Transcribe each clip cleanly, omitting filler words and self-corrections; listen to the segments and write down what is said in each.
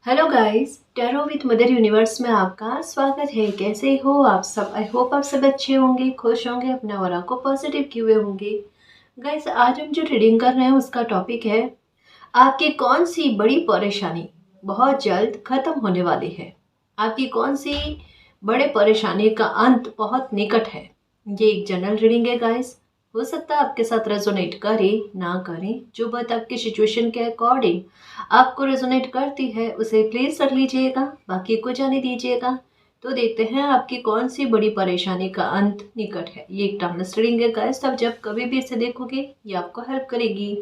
Hello guys, tarot with mother universe में आपका स्वागत है। कैसे हो आप सब? आई होप आप सब अच्छे होंगे, खुश होंगे, अपने ऑरा को पॉजिटिव किए हुए होंगे। गाइस, आज हम जो रीडिंग कर रहे हैं उसका टॉपिक है आपकी कौन सी बड़ी परेशानी बहुत जल्द खत्म होने वाली है। आपकी कौन सी बड़े परेशानी का अंत बहुत निकट है। ये एक जनरल रीडिंग है गाइस। हो सकता है आपके साथ रेजोनेट करे ना करे, जो बात आपकी सिचुएशन के अकॉर्डिंग आपको रेजोनेट करती है उसे प्लीज कर लीजिएगा, बाकी को जाने दीजिएगा। तो देखते हैं आपकी कौन सी बड़ी परेशानी का अंत निकट है। ये एक टाइमलेस रीडिंग है गाइस, आप जब कभी भी इसे देखोगे ये आपको हेल्प करेगी।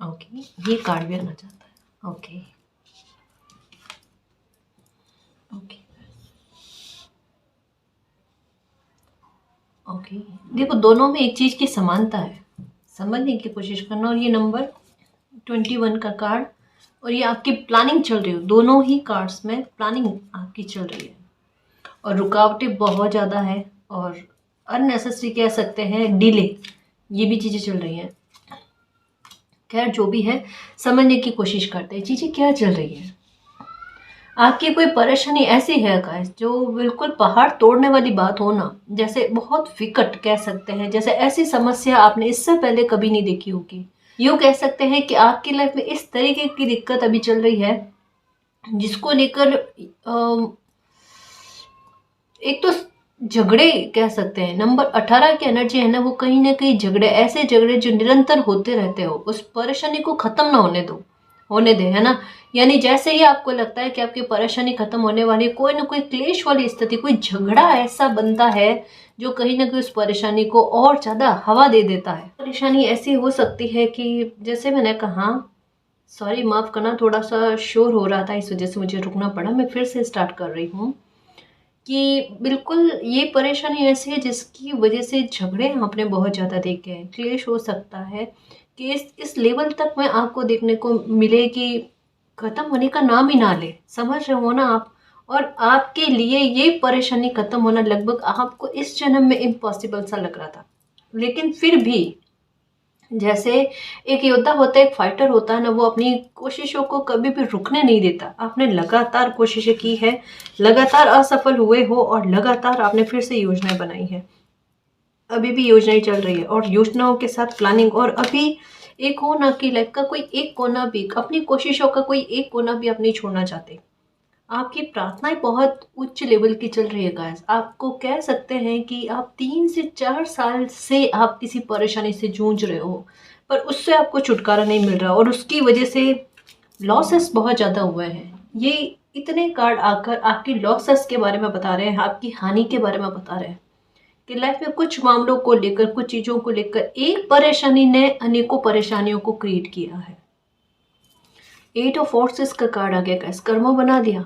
ओके, ये कार्ड भी आना चाहता है। ओके ओके ओके, देखो दोनों में एक चीज की समानता है, समझने की कोशिश करना। और ये नंबर 21 का कार्ड और ये आपकी प्लानिंग चल रही हो, दोनों ही कार्ड्स में प्लानिंग आपकी चल रही है और रुकावटें बहुत ज़्यादा है और अननेसेसरी कह सकते हैं डिले, ये भी चीज़ें चल रही हैं। खैर जो भी है, समझने की कोशिश करते हैं चीज़ें क्या चल रही है। आपकी कोई परेशानी ऐसी है गाइस जो बिल्कुल पहाड़ तोड़ने वाली बात हो ना, जैसे बहुत विकट कह सकते हैं, जैसे ऐसी समस्या आपने इससे पहले कभी नहीं देखी होगी। यूँ कह सकते हैं कि आपकी लाइफ में इस तरीके की दिक्कत अभी चल रही है जिसको लेकर एक तो झगड़े कह सकते हैं। नंबर 18 की एनर्जी है ना, वो कहीं ना कहीं झगड़े, ऐसे झगड़े जो निरंतर होते रहते हो, उस परेशानी को खत्म ना होने दे, है ना। यानी जैसे ही आपको लगता है कि आपकी परेशानी खत्म होने वाली है, कोई ना कोई क्लेश वाली स्थिति, कोई झगड़ा ऐसा बनता है जो कहीं ना कहीं उस परेशानी को और ज्यादा हवा दे देता है। परेशानी ऐसी हो सकती है कि जैसे मैंने कहा, सॉरी माफ करना, थोड़ा सा शोर हो रहा था, इस वजह से मुझे रुकना पड़ा। मैं फिर से स्टार्ट कर रही हूँ कि बिल्कुल ये परेशानी ऐसी है जिसकी वजह से झगड़े आपने बहुत ज़्यादा देखे हैं। क्लेश हो सकता है कि इस लेवल तक में आपको देखने को मिले कि ख़त्म होने का नाम ही ना ले, समझ रहे हो ना आप। और आपके लिए ये परेशानी ख़त्म होना लगभग आपको इस जन्म में इम्पॉसिबल सा लग रहा था, लेकिन फिर भी जैसे एक योद्धा होता है, एक फाइटर होता है ना, वो अपनी कोशिशों को कभी भी रुकने नहीं देता। आपने लगातार कोशिशें की है, लगातार असफल हुए हो और लगातार आपने फिर से योजनाएं बनाई है। अभी भी योजनाएं चल रही है और योजनाओं के साथ प्लानिंग। और अभी एक हो ना कि लाइफ का कोई एक कोना भी, अपनी कोशिशों का कोई एक कोना भी आप नहीं छोड़ना चाहते। आपकी प्रार्थनाएं बहुत उच्च लेवल की चल रही है गाइस। आपको कह सकते हैं कि आप 3 से 4 साल से आप किसी परेशानी से जूझ रहे हो, पर उससे आपको छुटकारा नहीं मिल रहा और उसकी वजह से लॉसेस बहुत ज़्यादा हुए हैं। ये इतने कार्ड आकर आपकी लॉसेस के बारे में बता रहे हैं, आपकी हानि के बारे में बता रहे हैं कि लाइफ में कुछ मामलों को लेकर, कुछ चीज़ों को लेकर एक परेशानी ने अनेकों परेशानियों को क्रिएट किया है। 8 ऑफ फोर्सेस का कार्ड आ गया गाइस, कर्मा बना दिया।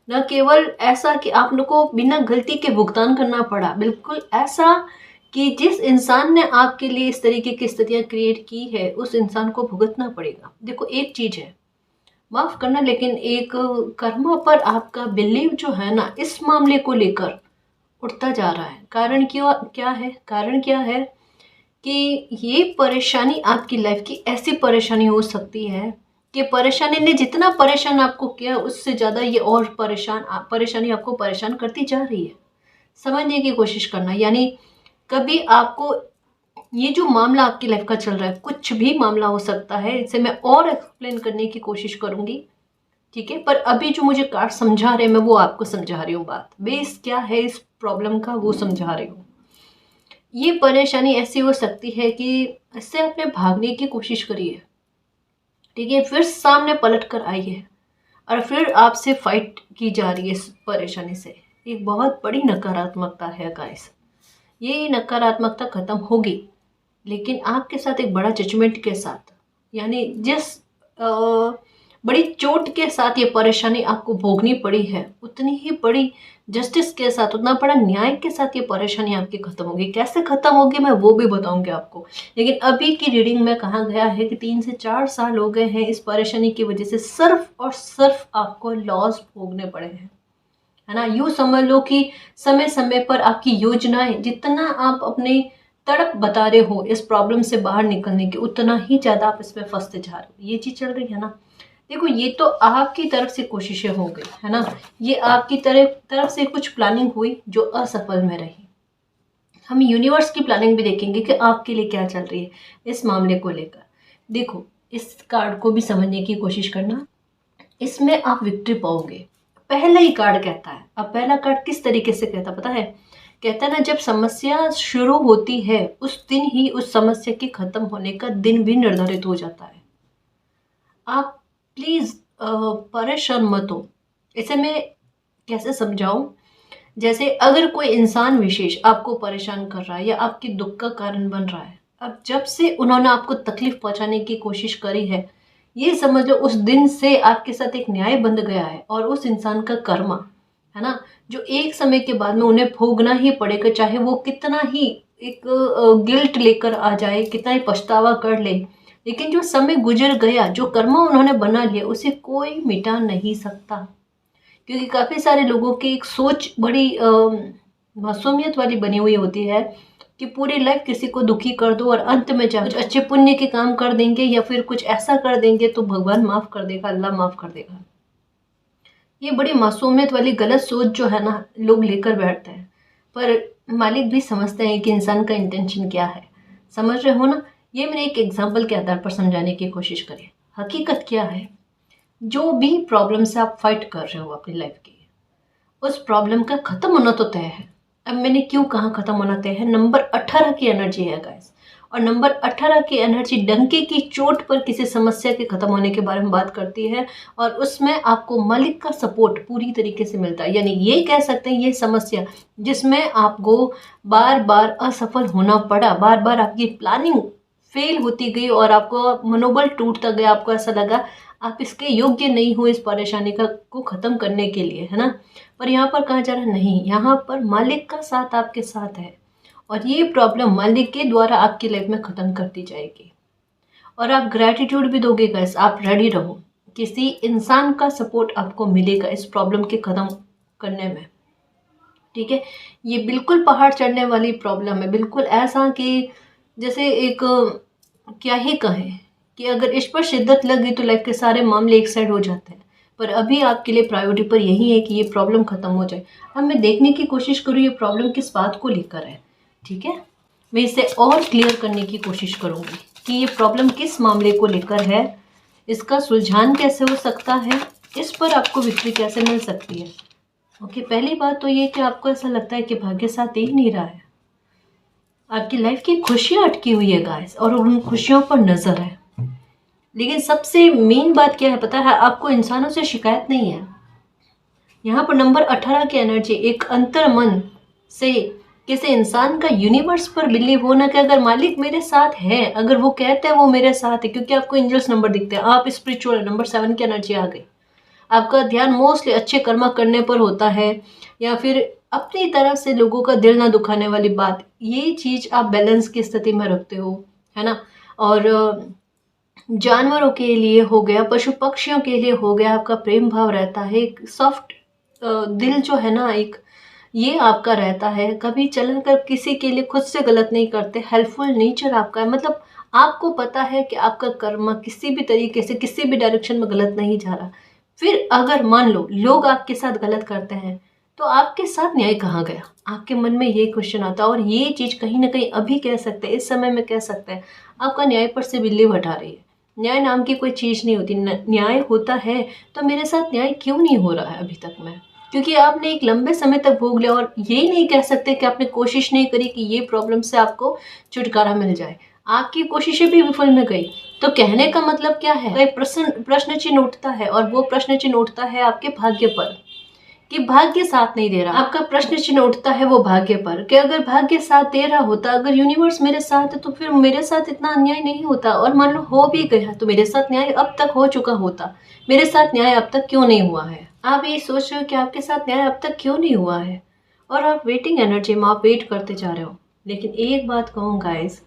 न केवल ऐसा कि आप लोग को बिना गलती के भुगतान करना पड़ा, बिल्कुल ऐसा कि जिस इंसान ने आपके लिए इस तरीके की स्थितियां क्रिएट की है उस इंसान को भुगतना पड़ेगा। देखो एक चीज है, माफ करना, लेकिन एक कर्मा पर आपका बिलीव जो है ना, इस मामले को लेकर उठता जा रहा है। कारण क्यों, क्या है कारण, क्या है कि ये परेशानी आपकी लाइफ की ऐसी परेशानी हो सकती है कि परेशानी ने जितना परेशान आपको किया उससे ज़्यादा ये और परेशानी आपको परेशान करती जा रही है। समझने की कोशिश करना, यानी कभी आपको ये जो मामला आपकी लाइफ का चल रहा है, कुछ भी मामला हो सकता है, इसे मैं और एक्सप्लेन करने की कोशिश करूंगी, ठीक है। पर अभी जो मुझे कार्ड समझा रहे हैं मैं वो आपको समझा रही हूँ, बात बेस क्या है इस प्रॉब्लम का वो समझा रही हूँ। ये परेशानी ऐसी हो सकती है कि इससे आपने भागने की कोशिश करी है, ठीक है, फिर सामने पलट कर आई है और फिर आपसे फाइट की जा रही है इस परेशानी से। एक बहुत बड़ी नकारात्मकता है गाइस, ये नकारात्मकता खत्म होगी लेकिन आपके साथ एक बड़ा जजमेंट के साथ। यानी जिस बड़ी चोट के साथ ये परेशानी आपको भोगनी पड़ी है, उतनी ही बड़ी जस्टिस के साथ, उतना बड़ा न्याय के साथ ये परेशानी आपकी खत्म होगी। कैसे खत्म होगी मैं वो भी बताऊंगी आपको। लेकिन अभी की रीडिंग में कहा गया है कि 3 से 4 साल हो गए हैं इस परेशानी की वजह से सिर्फ और सिर्फ आपको लॉस भोगने पड़े हैं, है ना। यूं समझ लो कि समय समय पर आपकी योजनाएं, जितना आप अपने तड़प बता रहे हो इस प्रॉब्लम से बाहर निकलने की, उतना ही ज्यादा आप इसमें फंसते जा रहे हो। ये चीज चल रही है ना। देखो, ये तो आपकी तरफ से कोशिशें हो गई, है ना। ये आपकी तरफ से कुछ प्लानिंग हुई जो असफल में रही। हम यूनिवर्स की प्लानिंग भी देखेंगे कि आपके लिए क्या चल रही है इस मामले को लेकर। देखो, इस कार्ड को भी समझने की कोशिश करना, इसमें आप विक्ट्री पाओगे। पहला ही कार्ड कहता है, अब पहला कार्ड किस तरीके से कहता पता है, कहता है ना, जब समस्या शुरू होती है उस दिन ही उस समस्या के खत्म होने का दिन भी निर्धारित हो जाता है। आप प्लीज परेशान मत हो। इसे मैं कैसे समझाऊं, जैसे अगर कोई इंसान विशेष आपको परेशान कर रहा है या आपके दुख का कारण बन रहा है, अब जब से उन्होंने आपको तकलीफ पहुंचाने की कोशिश करी है, ये समझ लो उस दिन से आपके साथ एक न्याय बंध गया है और उस इंसान का कर्मा, है ना, जो एक समय के बाद में उन्हें भोगना ही पड़ेगा, चाहे वो कितना ही एक गिल्ट लेकर आ जाए, कितना ही पछतावा कर ले। लेकिन जो समय गुजर गया, जो कर्मा उन्होंने बना लिया, उसे कोई मिटा नहीं सकता। क्योंकि काफ़ी सारे लोगों की एक सोच बड़ी मासूमियत वाली बनी हुई होती है कि पूरी लाइफ किसी को दुखी कर दो और अंत में जा कुछ अच्छे पुण्य के काम कर देंगे या फिर कुछ ऐसा कर देंगे तो भगवान माफ़ कर देगा, अल्लाह माफ़ कर देगा। ये बड़ी मासूमियत वाली गलत सोच जो है ना, लोग लेकर बैठते हैं। पर मालिक भी समझते हैं कि इंसान का इंटेंशन क्या है। समझ रहे हो ना। ये मैंने एक एग्जाम्पल के आधार पर समझाने की कोशिश करी। हकीकत क्या है, जो भी प्रॉब्लम से आप फाइट कर रहे हो अपनी लाइफ की, उस प्रॉब्लम का खत्म होना तो तय है। अब मैंने क्यों कहा खत्म होना तय है, नंबर 18 की एनर्जी है गाइस, और नंबर 18 की एनर्जी डंके की चोट पर किसी समस्या के खत्म होने के बारे में बात करती है, और उसमें आपको मालिक का सपोर्ट पूरी तरीके से मिलता है। यानी ये कह सकते हैं, ये समस्या जिसमें आपको बार बार असफल होना पड़ा, बार बार आपकी प्लानिंग फेल होती गई और आपको मनोबल टूटता गया, आपको ऐसा लगा आप इसके योग्य नहीं हो इस परेशानी का को ख़त्म करने के लिए, है ना। पर यहाँ पर कहा जा रहा है नहीं, यहाँ पर मालिक का साथ आपके साथ है और ये प्रॉब्लम मालिक के द्वारा आपकी लाइफ में ख़त्म कर दी जाएगी। और आप ग्रैटिट्यूड भी दोगे गाइस, आप रेडी रहो, किसी इंसान का सपोर्ट आपको मिलेगा इस प्रॉब्लम के ख़त्म करने में, ठीक है। ये बिल्कुल पहाड़ चढ़ने वाली प्रॉब्लम है, बिल्कुल ऐसा कि जैसे एक क्या ही कहें कि अगर इस पर शिद्दत लग गई तो लाइफ के सारे मामले एक साइड हो जाते हैं। पर अभी आपके लिए प्रायोरिटी पर यही है कि ये प्रॉब्लम ख़त्म हो जाए। अब मैं देखने की कोशिश करूँ ये प्रॉब्लम किस बात को लेकर है, ठीक है। मैं इसे और क्लियर करने की कोशिश करूँगी कि ये प्रॉब्लम किस मामले को लेकर है, इसका सुलझान कैसे हो सकता है, इस पर आपको विक्ट्री कैसे मिल सकती है। ओके, पहली बात तो ये कि आपको ऐसा लगता है कि भाग्य साथ दे ही नहीं रहा है, आपकी लाइफ की खुशियाँ अटकी हुई है गाइस, और उन खुशियों पर नज़र है। लेकिन सबसे मेन बात क्या है पता है, आपको इंसानों से शिकायत नहीं है। यहाँ पर नंबर 18 की एनर्जी एक अंतर मन से किसी इंसान का यूनिवर्स पर बिलीव होना कि अगर मालिक मेरे साथ है, अगर वो कहते हैं वो मेरे साथ है, क्योंकि आपको एंजल्स नंबर दिखते हैं, आप स्पिरिचुअल नंबर 7 की एनर्जी आ गई। आपका ध्यान मोस्टली अच्छे कर्मा करने पर होता है या फिर अपनी तरफ से लोगों का दिल ना दुखाने वाली बात, ये चीज़ आप बैलेंस की स्थिति में रखते हो, है ना। और जानवरों के लिए हो गया, पशु पक्षियों के लिए हो गया, आपका प्रेम भाव रहता है, एक सॉफ्ट दिल जो है ना, एक ये आपका रहता है। कभी चलकर कर किसी के लिए खुद से गलत नहीं करते, हेल्पफुल नेचर आपका है। मतलब आपको पता है कि आपका कर्म किसी भी तरीके से किसी भी डायरेक्शन में गलत नहीं जा रहा। फिर अगर मान लो लोग आपके साथ गलत करते हैं तो आपके साथ न्याय कहाँ गया, आपके मन में ये क्वेश्चन आता है। और ये चीज़ कहीं ना कहीं अभी कह सकते हैं, इस समय में कह सकते हैं, आपका न्याय पर से बिल्ली हटा रही है। न्याय नाम की कोई चीज़ नहीं होती। न्याय होता है तो मेरे साथ न्याय क्यों नहीं हो रहा है अभी तक में, क्योंकि आपने एक लंबे समय तक भोग लिया। और ये नहीं कह सकते कि आपने कोशिश नहीं करी कि ये प्रॉब्लम से आपको छुटकारा मिल जाए, आपकी कोशिशें भी विफल में गई। तो कहने का मतलब क्या है, प्रश्न चिन्ह उठता है, और वो प्रश्न चिन्ह उठता है आपके भाग्य पर कि भाग्य साथ नहीं दे रहा। आपका प्रश्न चिन्ह उठता है वो भाग्य पर, कि अगर भाग्य साथ दे रहा होता, अगर यूनिवर्स मेरे साथ है तो फिर मेरे साथ इतना अन्याय नहीं होता, और मान लो हो भी गया तो मेरे साथ न्याय अब तक हो चुका होता, मेरे साथ न्याय अब तक क्यों नहीं हुआ है। आप ये सोच रहे हो कि आपके साथ न्याय अब तक क्यों नहीं हुआ है, और आप वेटिंग एनर्जी में आप वेट करते जा रहे हो। लेकिन एक बात कहूँ गाइस,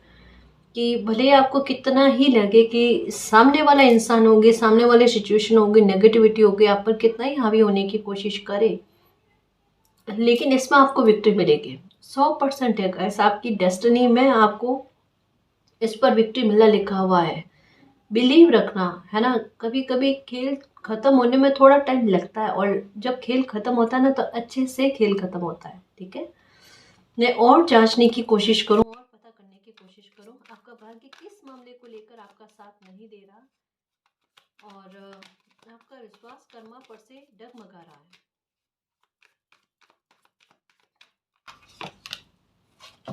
कि भले आपको कितना ही लगे कि सामने वाला इंसान होगी, सामने वाले सिचुएशन होगी, नेगेटिविटी होगी, आप पर कितना ही हावी होने की कोशिश करे, लेकिन इसमें आपको विक्ट्री मिलेगी। 100% है गाइस, आपकी डेस्टिनी में आपको इस पर विक्ट्री मिलना लिखा हुआ है। बिलीव रखना है ना। कभी कभी खेल खत्म होने में थोड़ा टाइम लगता है, और जब खेल खत्म होता है ना तो अच्छे से खेल खत्म होता है। ठीक है, मैं और जांचने की कोशिश करूं और पता करने की कोशिश करूं आपका भाग्य किस मामले को लेकर आपका साथ नहीं दे रहा, और आपका विश्वास कर्मा पर से डगमगा रहा है।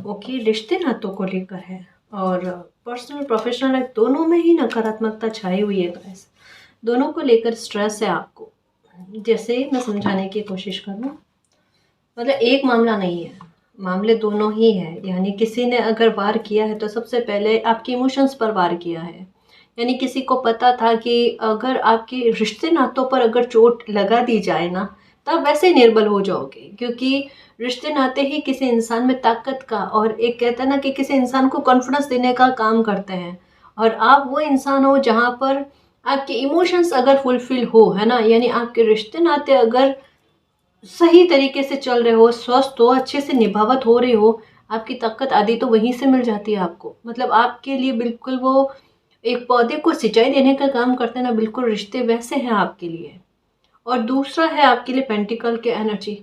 ओके, रिश्ते नातों को लेकर है, और पर्सनल प्रोफेशनल लाइफ दोनों में ही नकारात्मकता छाई हुई है गाइस। दोनों को लेकर स्ट्रेस है आपको। जैसे मैं समझाने की कोशिश करूँ, मतलब एक मामला नहीं है, मामले दोनों ही है। यानी किसी ने अगर वार किया है तो सबसे पहले आपके इमोशंस पर वार किया है। यानी किसी को पता था कि अगर आपके रिश्ते नातों पर अगर चोट लगा दी जाए ना, तब वैसे ही निर्बल हो जाओगे, क्योंकि रिश्ते नाते ही किसी इंसान में ताकत का, और एक कहता है ना कि किसी इंसान को कॉन्फिडेंस देने का काम करते हैं। और आप वो इंसान हो जहाँ पर आपके इमोशंस अगर फुलफिल हो, है ना, यानी आपके रिश्ते नाते अगर सही तरीके से चल रहे हो, स्वस्थ हो, अच्छे से निभावत हो रही हो, आपकी ताकत आदि तो वहीं से मिल जाती है आपको। मतलब आपके लिए बिल्कुल वो एक पौधे को सिंचाई देने का काम करते हैं ना, बिल्कुल रिश्ते वैसे हैं आपके लिए। और दूसरा है आपके लिए पेंटिकल के एनर्जी।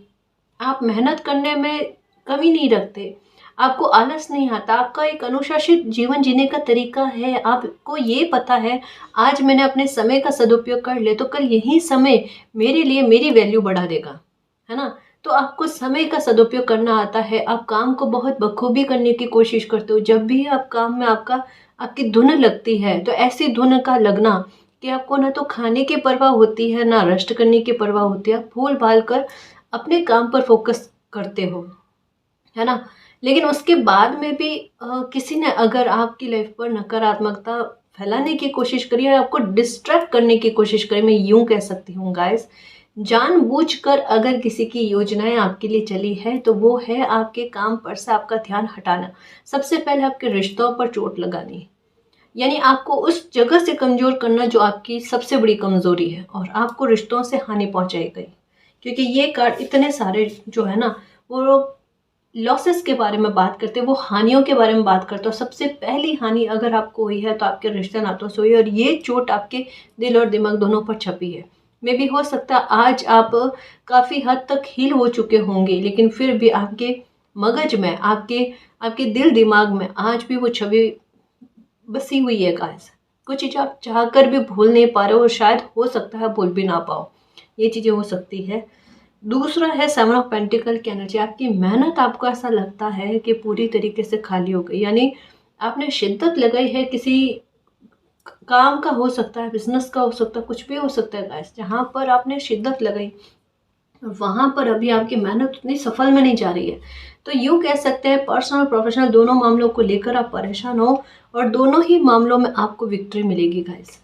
आप मेहनत करने में कमी नहीं रखते, आपको आलस नहीं आता, आपका एक अनुशासित जीवन जीने का तरीका है। आपको ये पता है आज मैंने अपने समय का सदुपयोग कर लिया तो कल यही समय मेरे लिए मेरी वैल्यू बढ़ा देगा, है ना। तो आपको समय का सदुपयोग करना आता है, आप काम को बहुत बखूबी करने की कोशिश करते हो। जब भी आप काम में आपकी धुन लगती है तो ऐसी धुन का लगना कि आपको ना तो खाने की परवाह होती है, ना रेस्ट करने की परवाह होती है। आप भूल भाल कर अपने काम पर फोकस करते हो, है ना। लेकिन उसके बाद में भी किसी ने अगर आपकी लाइफ पर नकारात्मकता फैलाने की कोशिश करी है, आपको डिस्ट्रैक्ट करने की कोशिश करी, मैं यूं कह सकती हूँ गाइस, जानबूझकर अगर किसी की योजनाएं आपके लिए चली है तो वो है आपके काम पर से आपका ध्यान हटाना। सबसे पहले आपके रिश्तों पर चोट लगानी, यानी आपको उस जगह से कमजोर करना जो आपकी सबसे बड़ी कमजोरी है, और आपको रिश्तों से हानि पहुंचाई गई। क्योंकि ये कार्ड इतने सारे जो है ना, वो लॉसेस के बारे में बात करते हैं, वो हानियों के बारे में बात करते हैं। और सबसे पहली हानि अगर आपको हुई है तो आपके रिश्ते नातों से हुई है, और ये चोट आपके दिल और दिमाग दोनों पर छपी है। मे भी हो सकता है आज आप काफ़ी हद तक हील हो चुके होंगे, लेकिन फिर भी आपके मगज में, आपके दिल दिमाग में आज भी वो छवि बसी हुई है गाइस। कुछ चीज़ आप चाहकर भी भूल नहीं पा रहे हो, और शायद हो सकता है भूल भी ना पाओ, ये चीज़ें हो सकती है। दूसरा है सेवन ऑफ पेंटिकल की एनर्जी। आपकी मेहनत, आपको ऐसा लगता है कि पूरी तरीके से खाली हो गई, यानी आपने शिद्दत लगाई है किसी काम का, हो सकता है बिजनेस का, हो सकता है कुछ भी हो सकता है गाइस, जहाँ पर आपने शिद्दत लगाई वहाँ पर अभी आपकी मेहनत उतनी सफल में नहीं जा रही है। तो यूँ कह सकते हैं पर्सनल प्रोफेशनल दोनों मामलों को लेकर आप परेशान हो, और दोनों ही मामलों में आपको विक्ट्री मिलेगी गाइस।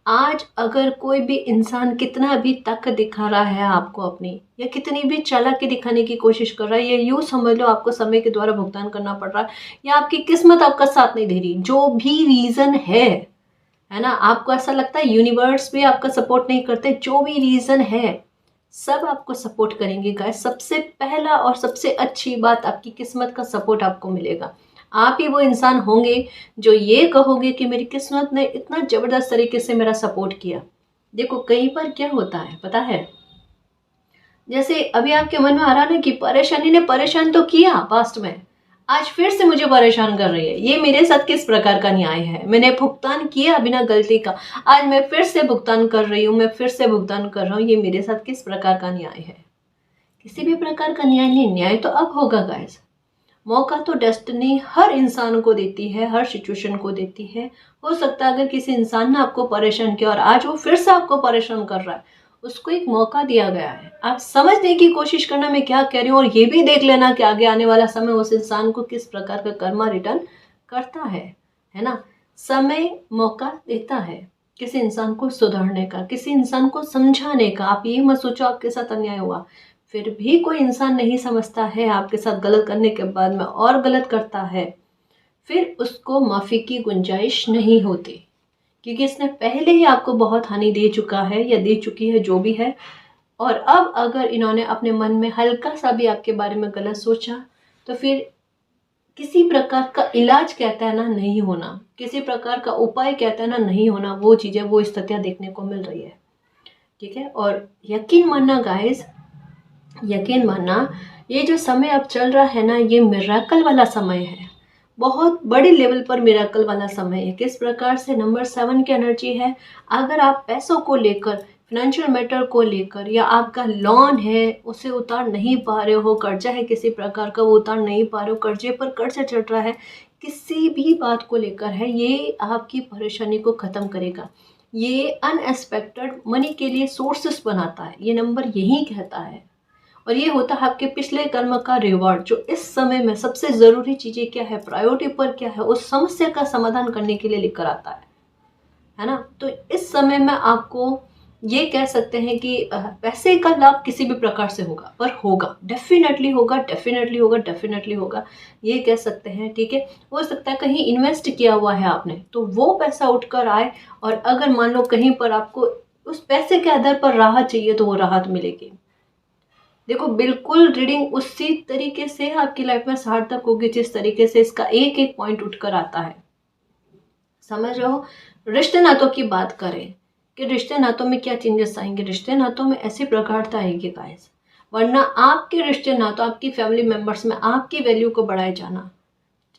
आज अगर कोई भी इंसान कितना भी ताकत दिखा रहा है आपको अपनी, या कितनी भी चालाकी दिखाने की कोशिश कर रहा है, या यूँ समझ लो आपको समय के द्वारा भुगतान करना पड़ रहा है, या आपकी किस्मत आपका साथ नहीं दे रही, जो भी रीज़न है ना, आपको ऐसा लगता है यूनिवर्स भी आपका सपोर्ट नहीं करते, जो भी रीज़न है सब आपको सपोर्ट करेंगे गाइस। सबसे पहला और सबसे अच्छी बात, आपकी किस्मत का सपोर्ट आपको मिलेगा। आप ही वो इंसान होंगे जो ये कहोगे कि मेरी किस्मत ने इतना ज़बरदस्त तरीके से मेरा सपोर्ट किया। देखो कई बार क्या होता है पता है, जैसे अभी आपके मन में आ रहा ना कि परेशानी ने परेशान तो किया पास्ट में, आज फिर से मुझे परेशान कर रही है, ये मेरे साथ किस प्रकार का न्याय है। मैंने भुगतान किया बिना गलती का, आज मैं फिर से भुगतान कर रही हूँ, मैं फिर से भुगतान कर रहा हूँ, ये मेरे साथ किस प्रकार का न्याय है। किसी भी प्रकार का न्याय नहीं, न्याय तो अब होगा गाइस। मौका तो डेस्टिनी हर इंसान को देती है, हर सिचुएशन को देती है। हो सकता है अगर किसी इंसान ने आपको परेशान किया और आज वो फिर से आपको परेशान कर रहा है, उसको एक मौका दिया गया है। आप समझने की कोशिश करना मैं क्या कह रही हूँ, और ये भी देख लेना कि आगे आने वाला समय उस इंसान को किस प्रकार का कर्मा रिटर्न करता है ना। समय मौका देता है किसी इंसान को सुधारने का, किसी इंसान को समझाने का। आप ये मत सोचो आपके साथ अन्याय हुआ, फिर भी कोई इंसान नहीं समझता है, आपके साथ गलत करने के बाद में और गलत करता है, फिर उसको माफ़ी की गुंजाइश नहीं होती, क्योंकि इसने पहले ही आपको बहुत हानि दे चुका है या दे चुकी है, जो भी है। और अब अगर इन्होंने अपने मन में हल्का सा भी आपके बारे में गलत सोचा, तो फिर किसी प्रकार का इलाज कहता है ना नहीं होना, किसी प्रकार का उपाय कहता है ना नहीं होना, वो चीज़ें, वो स्थितियाँ देखने को मिल रही है। ठीक है, और यकीन मानना गाइस, यकीन मानना, ये जो समय अब चल रहा है ना, ये मिरेकल वाला समय है, बहुत बड़ी लेवल पर मिरेकल वाला समय है। किस प्रकार से, नंबर 7 की एनर्जी है। अगर आप पैसों को लेकर, फिनेंशियल मैटर को लेकर, या आपका लोन है उसे उतार नहीं पा रहे हो, कर्जा है किसी प्रकार का वो उतार नहीं पा रहे हो, कर्जे पर कर्जा चढ़ रहा है, किसी भी बात को लेकर है, ये आपकी परेशानी को ख़त्म करेगा। ये अनएक्सपेक्टेड मनी के लिए सोर्सेस बनाता है, ये नंबर यही कहता है। और ये होता है आपके पिछले कर्म का रिवॉर्ड, जो इस समय में सबसे ज़रूरी चीज़ें क्या है, प्रायोरिटी पर क्या है, उस समस्या का समाधान करने के लिए लेकर आता है ना। तो इस समय में आपको ये कह सकते हैं कि पैसे का लाभ किसी भी प्रकार से होगा, पर होगा, डेफिनेटली होगा, डेफिनेटली होगा, डेफिनेटली होगा, ये कह सकते हैं। ठीक है, हो सकता है कहीं इन्वेस्ट किया हुआ है आपने, तो वो पैसा उठकर आए, और अगर मान लो कहीं पर आपको उस पैसे के आधार पर राहत चाहिए, तो वो राहत मिलेगी। देखो, बिल्कुल रीडिंग उसी तरीके से आपकी लाइफ में सार्थक होगी जिस तरीके से इसका एक एक पॉइंट उठकर आता है। समझ रहे हो। रिश्ते नातों की बात करें कि रिश्ते नातों में क्या चेंजेस आएंगे, रिश्ते नातों में ऐसी प्रगाढ़ता आएगी गाइस, वरना आपके रिश्ते नातों, आपकी फैमिली मेंबर्स में आपकी वैल्यू को बढ़ाए जाना।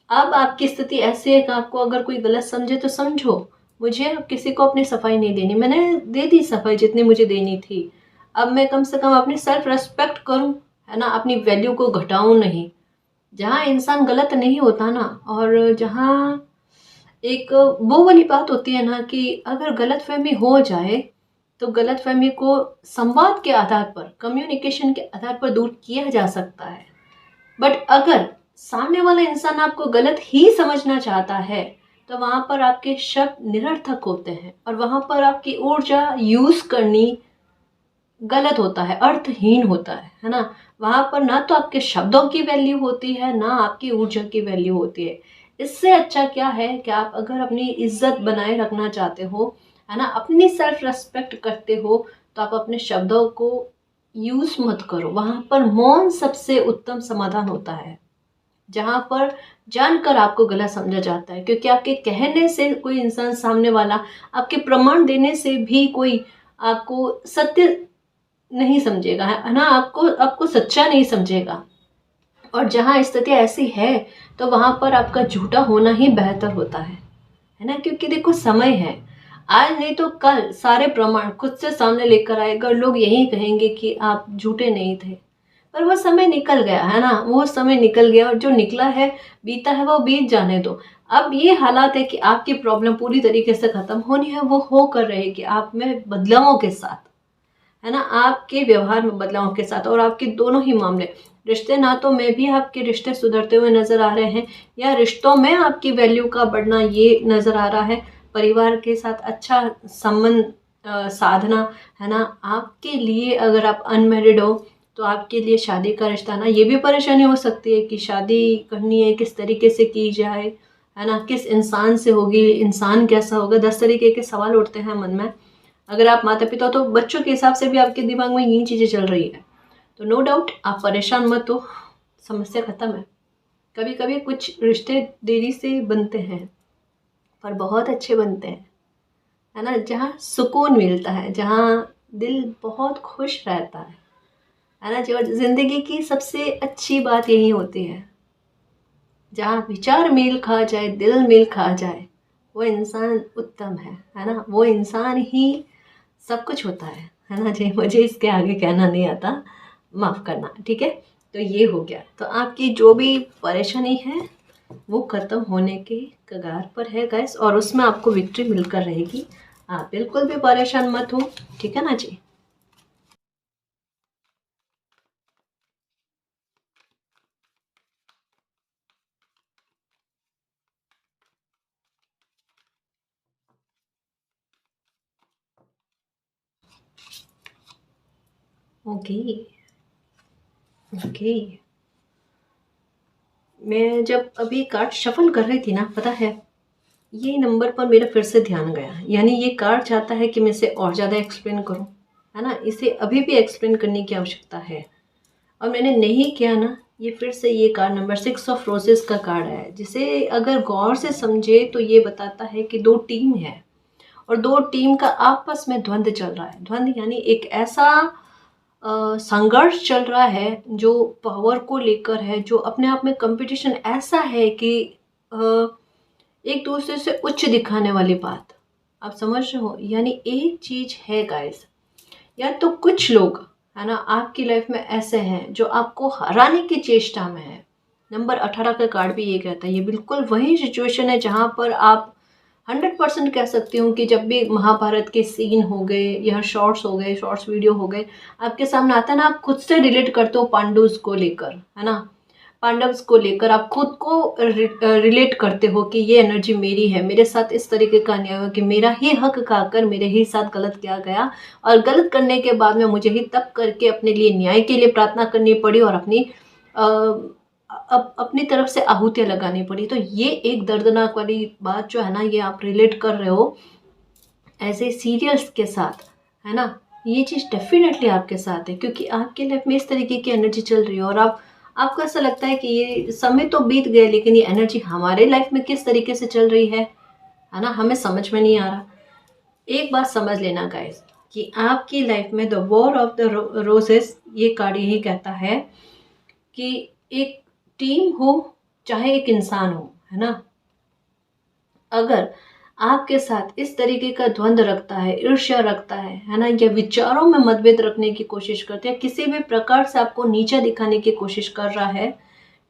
अब आपकी स्थिति ऐसी है कि आपको अगर कोई गलत समझे तो समझो, मुझे अब किसी को अपनी सफाई नहीं देनी, मैंने दे दी सफाई जितनी मुझे देनी थी। अब मैं कम से कम अपनी सेल्फ रेस्पेक्ट करूं, है ना, अपनी वैल्यू को घटाऊं नहीं। जहाँ इंसान गलत नहीं होता ना, और जहाँ एक वो वाली बात होती है ना कि अगर गलतफहमी हो जाए, तो गलतफहमी को संवाद के आधार पर, कम्युनिकेशन के आधार पर दूर किया जा सकता है। बट अगर सामने वाला इंसान आपको गलत ही समझना चाहता है, तो वहाँ पर आपके शब्द निरर्थक होते हैं, और वहाँ पर आपकी ऊर्जा यूज करनी गलत होता है, अर्थहीन होता है ना। वहाँ पर ना तो आपके शब्दों की वैल्यू होती है, ना आपकी ऊर्जा की वैल्यू होती है। इससे अच्छा क्या है कि आप अगर अपनी इज्जत बनाए रखना चाहते हो, है ना, अपनी सेल्फ रेस्पेक्ट करते हो, तो आप अपने शब्दों को यूज मत करो। वहाँ पर मौन सबसे उत्तम समाधान होता है, जहाँ पर जानकर आपको गलत समझा जाता है, क्योंकि आपके कहने से कोई इंसान सामने वाला, आपके प्रमाण देने से भी कोई आपको सत्य नहीं समझेगा, है ना, आपको सच्चा नहीं समझेगा। और जहाँ स्थिति ऐसी है, तो वहाँ पर आपका झूठा होना ही बेहतर होता है ना। क्योंकि देखो, समय है, आज नहीं तो कल सारे प्रमाण खुद से सामने लेकर आएगा, लोग यही कहेंगे कि आप झूठे नहीं थे। पर वो समय निकल गया, है ना, वो समय निकल गया, और जो निकला है, बीता है, वो बीत जाने दो। अब ये हालात है कि आपकी प्रॉब्लम पूरी तरीके से खत्म होनी है, वो हो कर रहेगी आप में बदलावों के साथ, है ना, आपके व्यवहार में बदलाव के साथ। और आपके दोनों ही मामले, रिश्ते नातों में भी आपके रिश्ते सुधरते हुए नजर आ रहे हैं, या रिश्तों में आपकी वैल्यू का बढ़ना ये नजर आ रहा है, परिवार के साथ अच्छा संबंध साधना, है ना। आपके लिए अगर आप अनमैरिड हो, तो आपके लिए शादी का रिश्ता ना, ये भी परेशानी हो सकती है कि शादी करनी है, किस तरीके से की जाए, है ना, किस इंसान से होगी, इंसान कैसा होगा, 10 तरीके के सवाल उठते हैं मन में। अगर आप माता पिता हो, तो बच्चों के हिसाब से भी आपके दिमाग में यही चीज़ें चल रही है, तो नो डाउट आप परेशान मत हो, समस्या खत्म है। कभी कभी कुछ रिश्ते देरी से बनते हैं, पर बहुत अच्छे बनते हैं, है ना, जहाँ सुकून मिलता है, जहाँ दिल बहुत खुश रहता है ना। जो जिंदगी की सबसे अच्छी बात यही होती है, जहाँ विचार मेल खा जाए, दिल मेल खा जाए, वो इंसान उत्तम है ना, वो इंसान ही सब कुछ होता है ना जी। मुझे इसके आगे कहना नहीं आता, माफ़ करना, ठीक है। तो ये हो गया, तो आपकी जो भी परेशानी है वो ख़त्म होने के कगार पर है गाइस, और उसमें आपको विक्ट्री मिलकर रहेगी। आप बिल्कुल भी परेशान मत हो, ठीक है ना जी। ओके। ओके। मैं जब अभी कार्ड शफल कर रही थी ना, पता है, ये नंबर पर मेरा फिर से ध्यान गया। यानी ये कार्ड चाहता है कि मैं इसे और ज़्यादा एक्सप्लेन करूं, है ना, इसे अभी भी एक्सप्लेन करने की आवश्यकता है, और मैंने नहीं किया ना। ये फिर से ये कार्ड नंबर 6 ऑफ रोजेस का कार्ड है, जिसे अगर गौर से समझे तो ये बताता है कि दो टीम है, और दो टीम का आपस में द्वंद्व चल रहा है। द्वंद्व यानी एक ऐसा संघर्ष चल रहा है जो पावर को लेकर है, जो अपने आप में कंपटीशन ऐसा है कि अ, एक दूसरे से उच्च दिखाने वाली बात, आप समझ रहे हो। यानी एक चीज है गाइस, या तो कुछ लोग, है ना, आपकी लाइफ में ऐसे हैं जो आपको हराने की चेष्टा में है। नंबर 18 का कार्ड भी ये कहता है, ये बिल्कुल वही सिचुएशन है जहां पर आप 100% कह सकती हूँ कि जब भी महाभारत के सीन हो गए या शॉर्ट्स हो गए, शॉर्ट्स वीडियो हो गए, आपके सामने आता है ना, आप खुद से रिलेट करते हो पांडुस को लेकर, है ना, पांडव्स को लेकर आप खुद को रिलेट करते हो कि ये एनर्जी मेरी है, मेरे साथ इस तरीके का अन्याय हुआ कि मेरा ही हक खाकर मेरे ही साथ गलत किया गया, और गलत करने के बाद में मुझे ही तब करके अपने लिए न्याय के लिए प्रार्थना करनी पड़ी, और अपनी अपनी तरफ से आहुतियां लगानी पड़ी। तो ये एक दर्दनाक वाली बात जो है ना, ये आप रिलेट कर रहे हो ऐसे सीरियल्स के साथ, है ना। ये चीज़ डेफिनेटली आपके साथ है, क्योंकि आपके लाइफ में इस तरीके की एनर्जी चल रही है, और आपको ऐसा लगता है कि ये समय तो बीत गया, लेकिन ये एनर्जी हमारे लाइफ में किस तरीके से चल रही है ना, हमें समझ में नहीं आ रहा। एक बात समझ लेना गाइस, कि आपकी लाइफ में the war of the roses, ये कार्ड यही कहता है कि एक टीम हो चाहे एक इंसान हो, है ना, अगर आपके साथ इस तरीके का द्वंद्व रखता है, ईर्ष्या रखता है ना, या विचारों में मतभेद रखने की कोशिश करते हैं, किसी भी प्रकार से आपको नीचा दिखाने की कोशिश कर रहा है,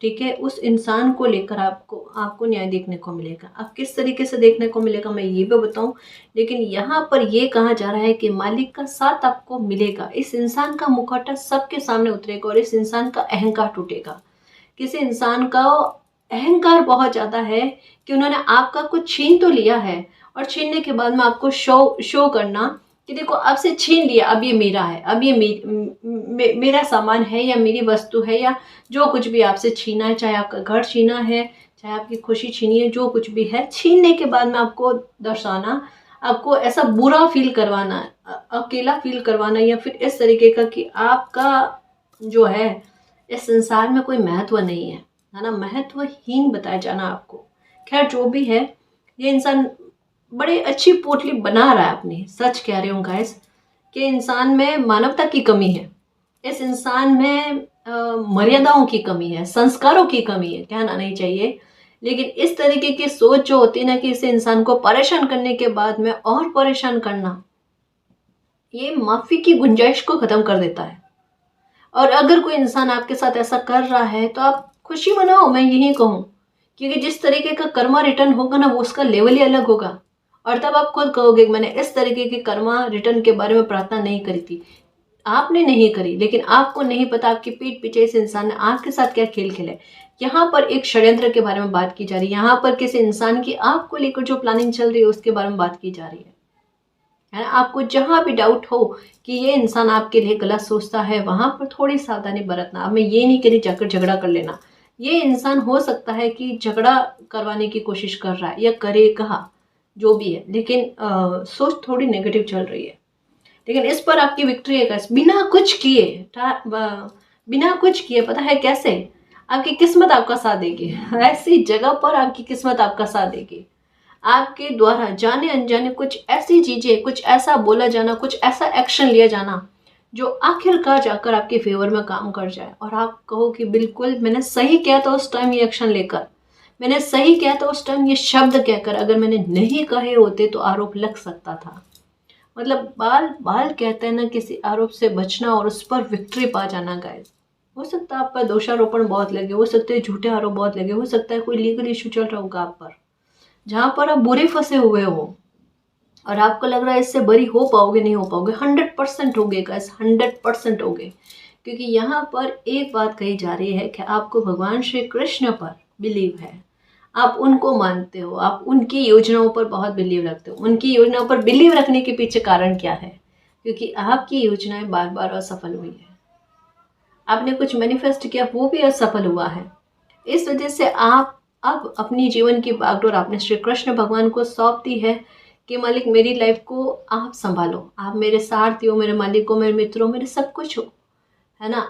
ठीक है, उस इंसान को लेकर आपको आपको न्याय देखने को मिलेगा। अब किस तरीके से देखने को मिलेगा मैं ये भी बताऊं, लेकिन यहाँ पर ये कहा जा रहा है कि मालिक का साथ आपको मिलेगा। इस इंसान का मुखौटा सबके सामने उतरेगा, और इस इंसान का अहंकार टूटेगा। किसी इंसान का अहंकार बहुत ज्यादा है कि उन्होंने आपका कुछ छीन तो लिया है, और छीनने के बाद में आपको शो करना कि देखो आपसे छीन लिया, अब ये मेरा है, अब ये मेरा सामान है, या मेरी वस्तु है, या जो कुछ भी आपसे छीना है, चाहे आपका घर छीना है, चाहे आपकी खुशी छीनी है, जो कुछ भी है, छीनने के बाद में आपको दर्शाना, आपको ऐसा बुरा फील करवाना, अकेला फील करवाना, या फिर इस तरीके का कि आपका जो है इस संसार में कोई महत्व नहीं है ना, महत्वहीन बताया जाना आपको। खैर जो भी है, ये इंसान बड़े अच्छी पोटली बना रहा है अपनी। सच कह रही हूँ गाइस, कि इंसान में मानवता की कमी है, इस इंसान में मर्यादाओं की कमी है, संस्कारों की कमी है, कहना नहीं चाहिए, लेकिन इस तरीके की सोच जो होती है ना, कि इस इंसान को परेशान करने के बाद में और परेशान करना, ये माफी की गुंजाइश को खत्म कर देता है। और अगर कोई इंसान आपके साथ ऐसा कर रहा है तो आप खुशी मनाओ, मैं यही कहूँ, क्योंकि जिस तरीके का कर्मा रिटर्न होगा ना, वो उसका लेवल ही अलग होगा। और तब आप खुद कहोगे कि मैंने इस तरीके के कर्मा रिटर्न के बारे में प्रार्थना नहीं करी थी। आपने नहीं करी, लेकिन आपको नहीं पता आपकी पीठ पीछे इस इंसान ने आपके साथ क्या खेल खेले। यहाँ पर एक षड्यंत्र के बारे में बात की जा रही है, यहाँ पर किसी इंसान की आपको लेकर जो प्लानिंग चल रही है उसके बारे में बात की जा रही है ना। आपको जहां भी डाउट हो कि ये इंसान आपके लिए गलत सोचता है, वहां पर थोड़ी सावधानी बरतना। अब मैं ये नहीं कह रही जाकर झगड़ा कर लेना, ये इंसान हो सकता है कि झगड़ा करवाने की कोशिश कर रहा है या करेगा, जो भी है, लेकिन सोच थोड़ी नेगेटिव चल रही है। लेकिन इस पर आपकी विक्ट्री है गाइस, बिना कुछ किए, बिना कुछ किए, पता है कैसे, आपकी किस्मत आपका साथ देगी। ऐसी जगह पर आपकी किस्मत आपका साथ देगी। आपके द्वारा जाने अनजाने कुछ ऐसी चीजें, कुछ ऐसा बोला जाना, कुछ ऐसा एक्शन लिया जाना जो आखिरकार जाकर आपके फेवर में काम कर जाए, और आप कहो कि बिल्कुल मैंने सही किया था उस टाइम ये एक्शन लेकर, मैंने सही किया था उस टाइम ये शब्द कहकर, अगर मैंने नहीं कहे होते तो आरोप लग सकता था। मतलब बाल बाल कहते हैं ना, किसी आरोप से बचना और उस पर विक्ट्री पा जाना गाइस। हो सकता है आप पर दोषारोपण बहुत लगे, हो सकते हैं झूठे आरोप बहुत लगे, हो सकता है कोई लीगल इशू चल रहा होगा आप पर, जहां पर आप बुरे फंसे हुए हो, और आपको लग रहा है इससे बरी हो पाओगे, नहीं हो पाओगे। 100% होगे गाइस, 100% होगे, क्योंकि यहाँ पर एक बात कही जा रही है कि आपको भगवान श्री कृष्ण पर बिलीव है, आप उनको मानते हो, आप उनकी योजनाओं पर बहुत बिलीव रखते हो। उनकी योजनाओं पर बिलीव रखने के पीछे कारण क्या है? क्योंकि आपकी योजनाएं बार बार असफल हुई है। आपने कुछ मैनिफेस्ट किया, वो भी असफल हुआ है। इस वजह से आप अब अपनी जीवन की बागडोर आपने श्री कृष्ण भगवान को सौंप दी है कि मालिक मेरी लाइफ को आप संभालो, आप मेरे सारथी हो, मेरे मालिक हो, मेरे मित्र हो, मेरे सब कुछ हो, है ना।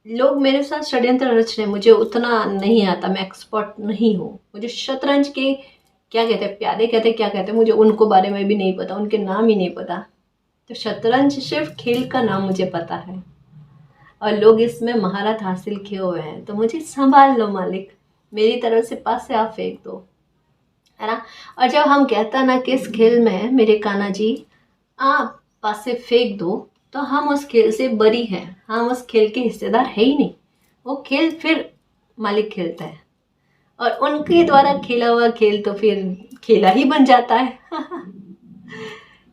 लोग मेरे साथ षड्यंत्र रच रहे हैं, मुझे उतना नहीं आता, मैं एक्सपर्ट नहीं हूँ। मुझे शतरंज के क्या कहते हैं, प्यादे कहते हैं, क्या कहते हैं, मुझे उनको बारे में भी नहीं पता, उनके नाम ही नहीं पता। तो शतरंज सिर्फ खेल का नाम मुझे पता है और लोग इसमें महारत हासिल किए हुए हैं। तो मुझे संभाल लो मालिक, मेरी तरफ से पास से आप फेंक दो, है ना। और जब हम कहता ना कि इस खेल में मेरे कान्हा जी आप पास से फेंक दो, तो हम उस खेल से बरी हैं, हम उस खेल के हिस्सेदार है ही नहीं। वो खेल फिर मालिक खेलता है और उनके द्वारा खेला हुआ खेल तो फिर खेला ही बन जाता है।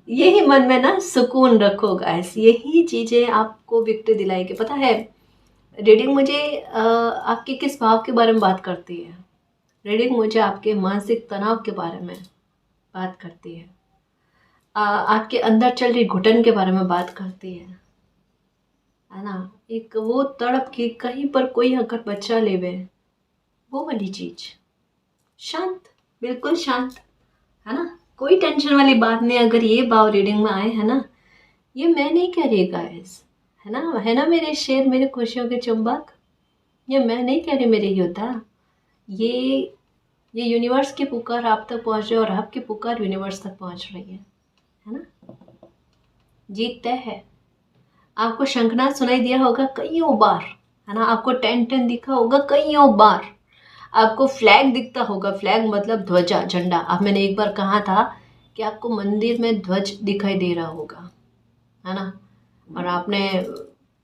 यही मन में ना सुकून रखो गाइस, यही चीज़ें आपको विक्ट्री दिलाएगी। पता है रीडिंग मुझे आपके किस भाव के बारे में बात करती है? रीडिंग मुझे आपके मानसिक तनाव के बारे में बात करती है, आपके अंदर चल रही घुटन के बारे में बात करती है ना। एक वो तड़प की कहीं पर कोई अगर बच्चा लेवे, वो वाली चीज, शांत, बिल्कुल शांत, है ना। कोई टेंशन वाली बात नहीं। अगर ये भाव रीडिंग में आए, है ना, ये मैं नहीं कह रही गाइस, है ना मेरे शेर, मेरे खुशियों के चुंबक, ये मैं नहीं कह रही मेरे योद्धा, ये यूनिवर्स की पुकार आप तक पहुंच रही है और आपकी पुकार यूनिवर्स तक पहुंच रही है ना। जीत तय है। आपको शंखनाद सुनाई दिया होगा कईयों बार, है ना। आपको 10-10 दिखा होगा कईयों बार। आपको फ्लैग दिखता होगा, फ्लैग मतलब ध्वजा, झंडा। अब मैंने एक बार कहा था कि आपको मंदिर में ध्वज दिखाई दे रहा होगा, है ना। और आपने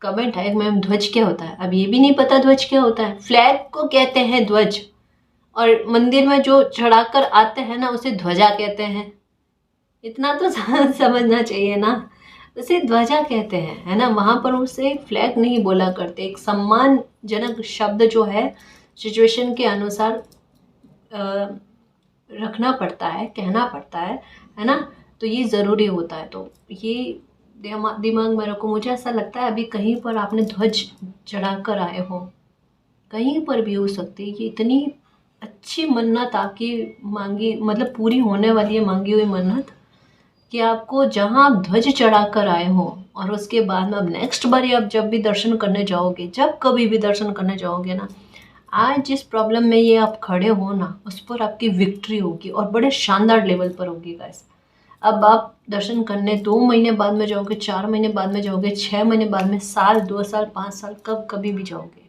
कमेंट है मैम ध्वज क्या होता है? अब ये भी नहीं पता ध्वज क्या होता है। फ्लैग को कहते हैं ध्वज, और मंदिर में जो चढ़ाकर आते हैं ना उसे ध्वजा कहते हैं। इतना तो समझना चाहिए ना, उसे ध्वजा कहते हैं, है ना। वहां पर उसे फ्लैग नहीं बोला करते। एक सम्मानजनक शब्द जो है सिचुएशन के अनुसार रखना पड़ता है, कहना पड़ता है ना। तो ये ज़रूरी होता है। तो ये दिमाग में रखो। मुझे ऐसा लगता है अभी कहीं पर आपने ध्वज चढ़ा कर आए हो, कहीं पर भी हो सकती है। ये इतनी अच्छी मन्नत आपकी मांगी, मतलब पूरी होने वाली है मांगी हुई मन्नत, कि आपको जहाँ आप ध्वज चढ़ा कर आए हो और उसके बाद में अब नेक्स्ट बारी आप जब भी दर्शन करने जाओगे, जब कभी भी दर्शन करने जाओगे ना, आज जिस प्रॉब्लम में ये आप खड़े हो ना, उस पर आपकी विक्ट्री होगी और बड़े शानदार लेवल पर होगी गाइस। अब आप दर्शन करने 2 महीने बाद में जाओगे, 4 महीने बाद में जाओगे, 6 महीने बाद में, साल, 2 साल, 5 साल, कभी भी जाओगे।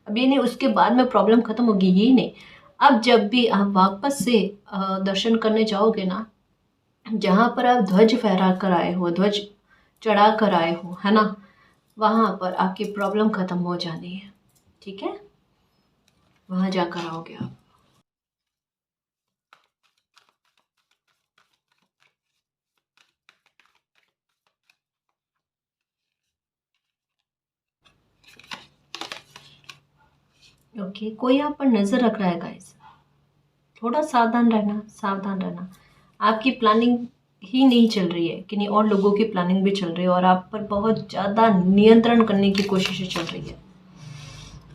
अब ये नहीं उसके बाद में प्रॉब्लम खत्म होगी, ये नहीं। अब जब भी आप वापस से दर्शन करने जाओगे ना, जहाँ पर आप ध्वज फहरा कर आए हो, ध्वज चढ़ा कर आए हो, है ना, वहाँ पर आपकी प्रॉब्लम खत्म हो जानी है। ठीक है, वहाँ जाकर आओगे आप। ओके, कोई आप पर नजर रख रहा है गाइस, थोड़ा सावधान रहना, सावधान रहना। आपकी प्लानिंग ही नहीं चल रही है, किन्हीं और लोगों की प्लानिंग भी चल रही है और आप पर बहुत ज़्यादा नियंत्रण करने की कोशिशें चल रही है।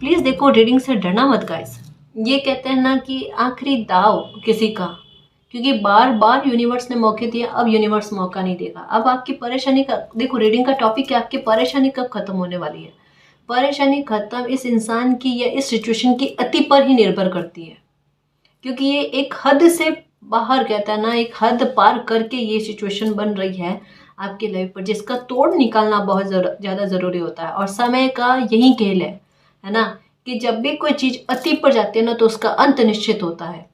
प्लीज़ देखो, रीडिंग से डरना मत गाइस। ये कहते हैं ना कि आखिरी दाव किसी का, क्योंकि बार बार यूनिवर्स ने मौके दिए, अब यूनिवर्स मौका नहीं देगा। अब आपकी परेशानी का देखो, रीडिंग का टॉपिक है आपकी परेशानी कब खत्म होने वाली है। परेशानी खत्म इस इंसान की या इस सिचुएशन की अति पर ही निर्भर करती है, क्योंकि ये एक हद से बाहर, कहता है ना, एक हद पार करके ये सिचुएशन बन रही है आपकी लाइफ पर, जिसका तोड़ निकालना बहुत ज़्यादा ज़रूरी होता है। और समय का यही खेल है ना, कि जब भी कोई चीज़ अति पर जाती है ना तो उसका अंत निश्चित होता है।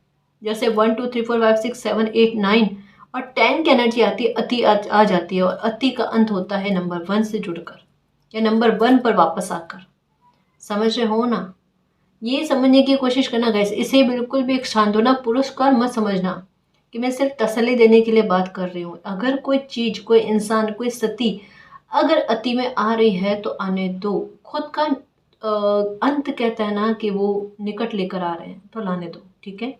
जैसे 1 2 3 4 5 6 7 8 9 और 10 की एनर्जी आती है, अति आ जाती है, और अति का अंत होता है नंबर 1 से जुड़कर या नंबर 1 पर वापस आकर। समझ रहे हो ना? ये समझने की कोशिश करना गाइस। इसे बिल्कुल भी एक सांत्वना पुरस्कार मत समझना कि मैं सिर्फ तसल्ली देने के लिए बात कर रही हूँ। अगर कोई चीज़, कोई इंसान, कोई स्थिति अगर अति में आ रही है तो आने दो। खुद का अंत, कहता है ना, कि वो निकट लेकर आ रहे हैं तो लाने दो। ठीक है,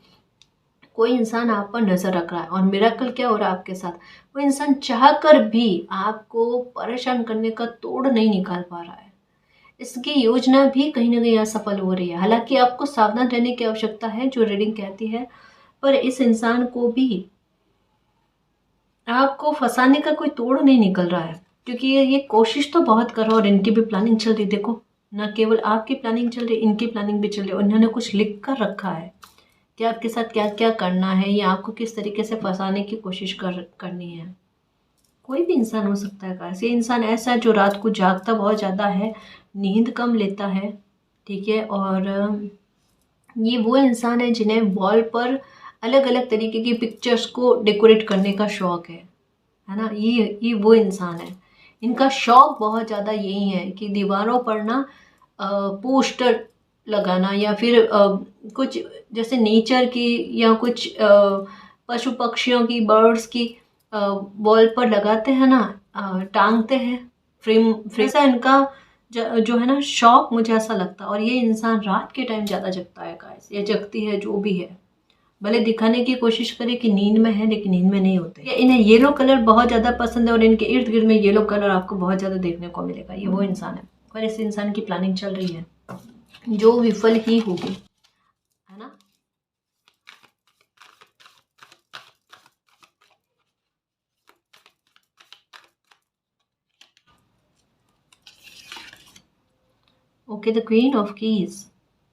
कोई इंसान आप पर नजर रख रहा है और मिरेकल क्या हो रहा है आपके साथ, वो इंसान चाहकर भी आपको परेशान करने का तोड़ नहीं निकाल पा रहा है। इसकी योजना भी कहीं ना कहीं असफल हो रही है। हालांकि आपको सावधान रहने की आवश्यकता है, जो रीडिंग कहती है, पर इस इंसान को भी आपको फंसाने का कोई तोड़ नहीं निकल रहा है, क्योंकि ये कोशिश तो बहुत कर रहा है और इनकी भी प्लानिंग चल रही। देखो, न केवल आपकी प्लानिंग चल रही, इनकी प्लानिंग भी चल रही। उन्होंने कुछ लिख कर रखा है कि आपके साथ क्या क्या करना है, या आपको किस तरीके से फंसाने की कोशिश करनी है। कोई भी इंसान हो सकता है गाइस। ये इंसान ऐसा है जो रात को जागता बहुत ज़्यादा है, नींद कम लेता है, ठीक है। और ये वो इंसान है जिन्हें वॉल पर अलग अलग तरीके की पिक्चर्स को डेकोरेट करने का शौक है ना। ये वो इंसान है, इनका शौक बहुत ज़्यादा यही है कि दीवारों पर ना पोस्टर लगाना, या फिर कुछ जैसे नेचर की, या कुछ पशु पक्षियों की, बर्ड्स की वॉल पर लगाते हैं ना, टांगते हैं फ्रेम फ्रेम। इनका जो है ना शौक, मुझे ऐसा लगता है। और ये इंसान रात के टाइम ज़्यादा जगता है गाइस, या जगती है, जो भी है। भले दिखाने की कोशिश करे कि नींद में है, लेकिन नींद में नहीं होते। इन्हें येलो कलर बहुत ज़्यादा पसंद है और इनके इर्द गिर्द में येलो कलर आपको बहुत ज़्यादा देखने को मिलेगा। ये वो इंसान है, पर इस इंसान की प्लानिंग चल रही है जो विफल ही होगी, है ना। Okay, the queen of keys.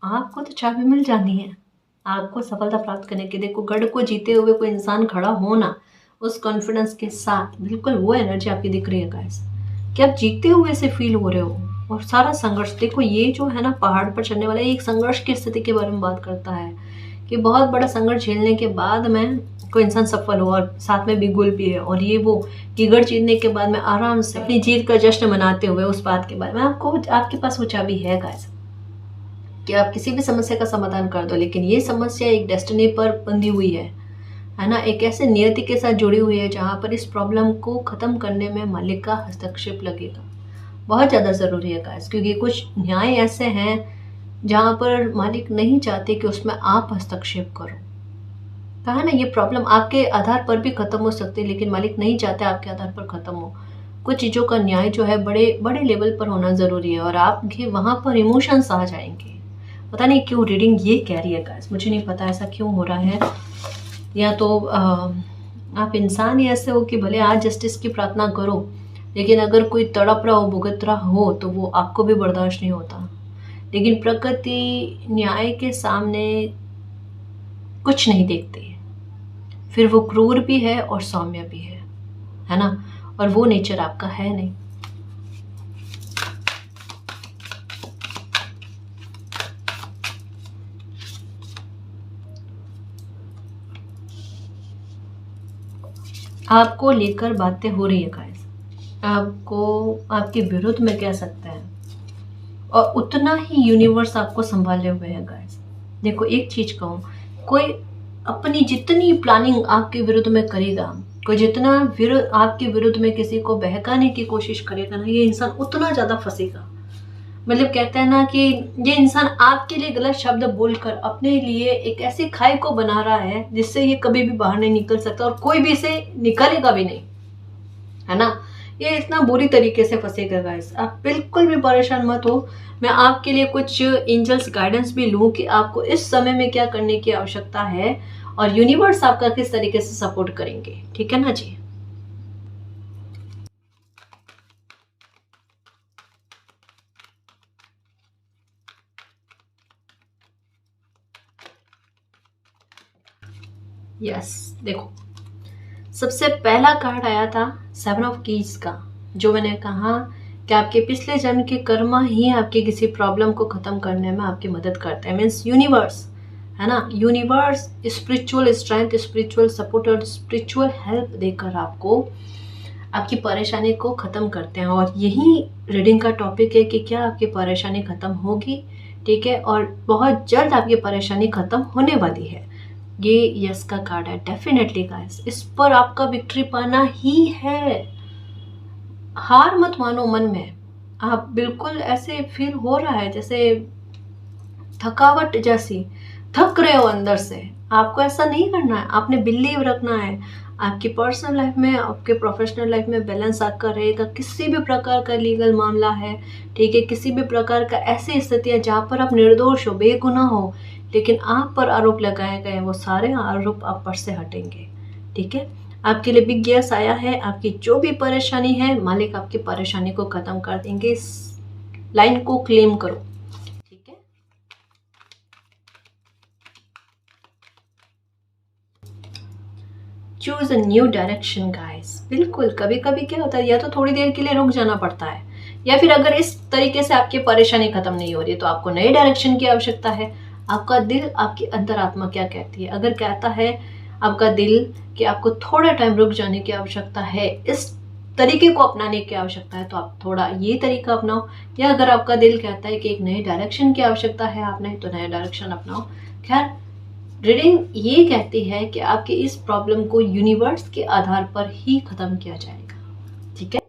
आपको तो चाबी मिल जानी है, आपको सफलता प्राप्त करने के। देखो, गढ़ को जीते हुए कोई इंसान खड़ा हो ना, उस कॉन्फिडेंस के साथ, बिल्कुल वो एनर्जी आपकी दिख रही है गाइस, कि आप जीते हुए से फील हो रहे हो। और सारा संघर्ष देखो, ये जो है ना पहाड़ पर चढ़ने वाला, एक संघर्ष की स्थिति के बारे में बात करता है कि बहुत बड़ा संघर्ष झेलने के बाद में कोई इंसान सफल हो, और साथ में बिगुल भी है। और ये वो कि गढ़ जीतने के बाद में आराम से अपनी जीत का जश्न मनाते हुए, उस बात के बाद में आपको, आपके पास वो चाबी है गाइस कि आप किसी भी समस्या का समाधान कर दो। लेकिन ये समस्या एक डेस्टिनी पर बंधी हुई है ना, एक ऐसे नियति के साथ जुड़ी हुई है जहाँ पर इस प्रॉब्लम को ख़त्म करने में मालिक का हस्तक्षेप लगेगा। बहुत ज़्यादा ज़रूरी है गाइस, क्योंकि कुछ न्याय ऐसे हैं जहाँ पर मालिक नहीं चाहते कि उसमें आप हस्तक्षेप करो। कहा ना, ये प्रॉब्लम आपके आधार पर भी ख़त्म हो सकती है, लेकिन मालिक नहीं चाहते आपके आधार पर ख़त्म हो। कुछ चीज़ों का न्याय जो है बड़े बड़े लेवल पर होना ज़रूरी है, और आपके वहाँ पर इमोशंस आ जाएंगे। पता नहीं क्यों रीडिंग ये कह रही है गाइस, मुझे नहीं पता ऐसा क्यों हो रहा है। या तो आप इंसान ही ऐसे हो कि भले आज जस्टिस की प्रार्थना करो, लेकिन अगर कोई तड़प रहा हो, भुगत रहा हो, तो वो आपको भी बर्दाश्त नहीं होता। लेकिन प्रकृति न्याय के सामने कुछ नहीं देखती, फिर वो क्रूर भी है और सौम्य भी है ना। और वो नेचर आपका है नहीं। आपको लेकर बातें हो रही है गाइस, आपको आपके विरुद्ध में कह सकते हैं, और उतना ही यूनिवर्स आपको संभाले हुए है गाइस। देखो, एक चीज कहूँ, कोई अपनी जितनी प्लानिंग आपके विरुद्ध में करेगा, कोई जितना आपके विरुद्ध में किसी को बहकाने की कोशिश करेगा ना, ये इंसान उतना ज्यादा फंसेगा। मतलब कहते हैं ना कि ये इंसान आपके लिए गलत शब्द बोलकर अपने लिए एक ऐसी खाई को बना रहा है जिससे ये कभी भी बाहर नहीं निकल सकता, और कोई भी इसे निकालेगा भी नहीं, है ना। ये इतना बुरी तरीके से फंसेगा गाइस। आप बिल्कुल भी परेशान मत हो, मैं आपके लिए कुछ एंजल्स गाइडेंस भी लूँ कि आपको इस समय में क्या करने की आवश्यकता है, और यूनिवर्स आपका किस तरीके से सपोर्ट करेंगे, ठीक है ना जी। यस, देखो, सबसे पहला कार्ड आया था 7 ऑफ कीज का, जो मैंने कहा कि आपके पिछले जन्म के कर्मा ही आपकी किसी प्रॉब्लम को खत्म करने में आपकी मदद करते हैं। मीन्स यूनिवर्स, है ना, universe spiritual strength, spiritual support और स्पिरिचुअल हेल्प देकर आपको आपकी परेशानी को ख़त्म करते हैं। और यही रीडिंग का टॉपिक है कि क्या आपकी परेशानी ख़त्म होगी, ठीक है, और बहुत जल्द आपकी परेशानी ख़त्म होने वाली है। ये यस का कार्ड है, डेफिनेटली गाइस, इस पर आपका विक्ट्री पाना ही है। हार मत मानो मन में। आप बिल्कुल ऐसे फील हो रहा है जैसे थकावट जैसी, थक रहे हो अंदर से, आपको ऐसा नहीं करना है, आपने बिलीव रखना है। आपकी पर्सनल लाइफ में, आपके प्रोफेशनल लाइफ में बैलेंस आपका रहेगा। किसी भी प्रकार का लीगल मामला है, ठीक है, किसी भी प्रकार का ऐसी स्थिति है जहाँ पर आप निर्दोष हो, बेगुनाह हो, लेकिन आप पर आरोप लगाए गए, वो सारे आरोप आप पर से हटेंगे। ठीक है, आपके लिए बिग यस आया है। आपकी जो भी परेशानी है, मालिक आपकी परेशानी को खत्म कर देंगे। इस लाइन को क्लेम करो। ठीक है, choose a new direction guys. बिल्कुल, कभी कभी क्या होता है, या तो थोड़ी देर के लिए रुक जाना पड़ता है, या फिर अगर इस तरीके से आपकी परेशानी खत्म नहीं हो रही तो आपको नए डायरेक्शन की आवश्यकता है। आपका दिल, आपकी अंतरात्मा क्या कहती है? अगर कहता है आपका दिल कि आपको थोड़ा टाइम रुक जाने की आवश्यकता है, इस तरीके को अपनाने की आवश्यकता है, तो आप थोड़ा ये तरीका अपनाओ। या अगर आपका दिल कहता है कि एक नए डायरेक्शन की आवश्यकता है आपने, तो नया डायरेक्शन अपनाओ। खैर, रीडिंग ये कहती है कि आपकी इस प्रॉब्लम को यूनिवर्स के आधार पर ही खत्म किया जाएगा। ठीक है,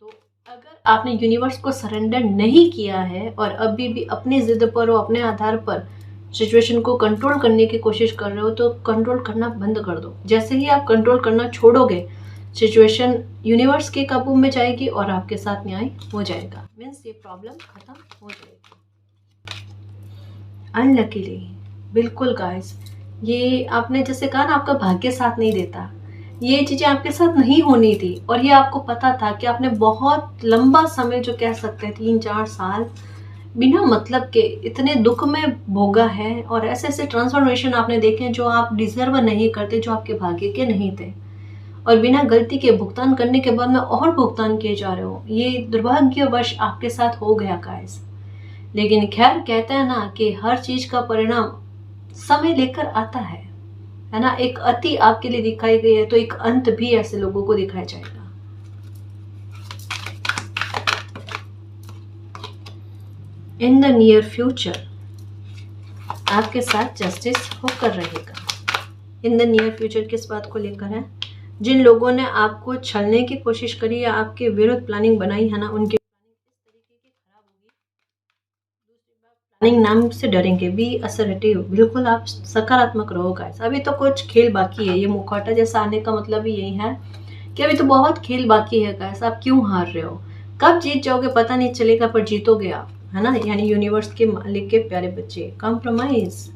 तो अगर आपने यूनिवर्स को सरेंडर नहीं किया है और अभी भी अपनी जिद पर और अपने आधार पर सिचुएशन को कंट्रोल करने की कोशिश कर रहे हो, तो कंट्रोल करना बंद कर दो। जैसे ही आप कंट्रोल करना छोड़ोगे, सिचुएशन यूनिवर्स के काबू में जाएगी और आपके साथ न्याय हो जाएगा। मीन्स ये प्रॉब्लम खत्म हो जाएगी। अनलकीली, बिल्कुल गाइस, ये आपने जैसे कहा ना, आपका भाग्य साथ नहीं देता। ये चीज़ें आपके साथ नहीं होनी थी, और ये आपको पता था कि आपने बहुत लंबा समय, जो कह सकते हैं 3-4 साल, बिना मतलब के इतने दुख में भोगा है, और ऐसे ऐसे ट्रांसफॉर्मेशन आपने देखे जो आप डिजर्व नहीं करते, जो आपके भाग्य के नहीं थे, और बिना गलती के भुगतान करने के बाद में और भुगतान किए जा रहे हो। ये दुर्भाग्यवश आपके साथ हो गया गाइस। लेकिन खैर, कहते हैं ना कि हर चीज का परिणाम समय लेकर आता है ना। एक अति आपके लिए दिखाई गई है, तो एक अंत भी ऐसे लोगों को दिखाया जाएगा। इन द नियर फ्यूचर आपके साथ जस्टिस होकर रहेगा। इन द नियर फ्यूचर किस बात को लेकर है? जिन लोगों ने आपको छलने की कोशिश करी या आपके विरुद्ध प्लानिंग बनाई है ना, उनकी प्लानिंग नाम से डरेंगे। बी असर्टिव, बिल्कुल आप सकारात्मक रहो गाइस। अभी तो कुछ खेल बाकी है। ये मुखौटा जैसा आने का मतलब भी यही है कि अभी तो बहुत खेल बाकी है गाइस। आप क्यों हार रहे हो? कब जीत जाओगे पता नहीं चलेगा, पर जीतोगे आप, है ना। यानी यूनिवर्स के मालिक के प्यारे बच्चे। कॉम्प्रोमाइज,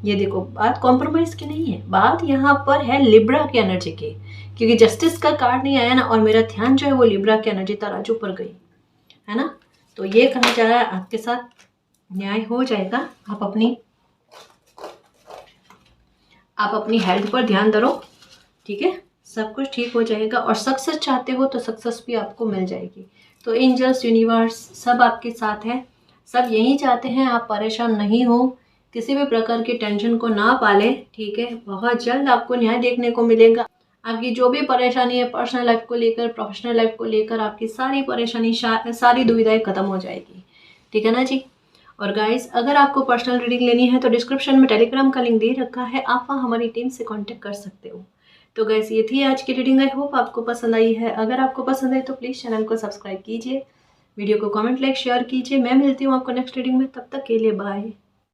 ये देखो, बात कॉम्प्रोमाइज की नहीं है, बात यहाँ पर है लिब्रा की एनर्जी की, क्योंकि जस्टिस का कार्ड नहीं आया ना, और मेरा ध्यान जो है वो लिब्रा की एनर्जी तराजू पर गई, है ना। तो ये कहा जा रहा है आपके साथ न्याय हो जाएगा। आप अपनी हेल्थ पर ध्यान दो, ठीक है, सब कुछ ठीक हो जाएगा। और सक्सेस चाहते हो तो सक्सेस भी आपको मिल जाएगी। तो एंजल्स, यूनिवर्स सब आपके साथ है। सब यही चाहते हैं आप परेशान नहीं हो, किसी भी प्रकार की टेंशन को ना पाले, ठीक है। बहुत जल्द आपको न्याय देखने को मिलेगा। आपकी जो भी परेशानी है, पर्सनल लाइफ को लेकर, प्रोफेशनल लाइफ को लेकर, आपकी सारी परेशानी, सारी दुविधाएं खत्म हो जाएगी, ठीक है ना जी। और गाइस, अगर आपको पर्सनल रीडिंग लेनी है तो डिस्क्रिप्शन में टेलीग्राम का लिंक दे रखा है, आप वहाँ हमारी टीम से कांटेक्ट कर सकते हो। तो गाइस, ये थी आज की रीडिंग। आई होप आपको पसंद आई है। अगर आपको पसंद आई तो प्लीज़ चैनल को सब्सक्राइब कीजिए, वीडियो को कमेंट, लाइक, शेयर कीजिए। मैं मिलती हूँ आपको नेक्स्ट रीडिंग में, तब तक के लिए बाय।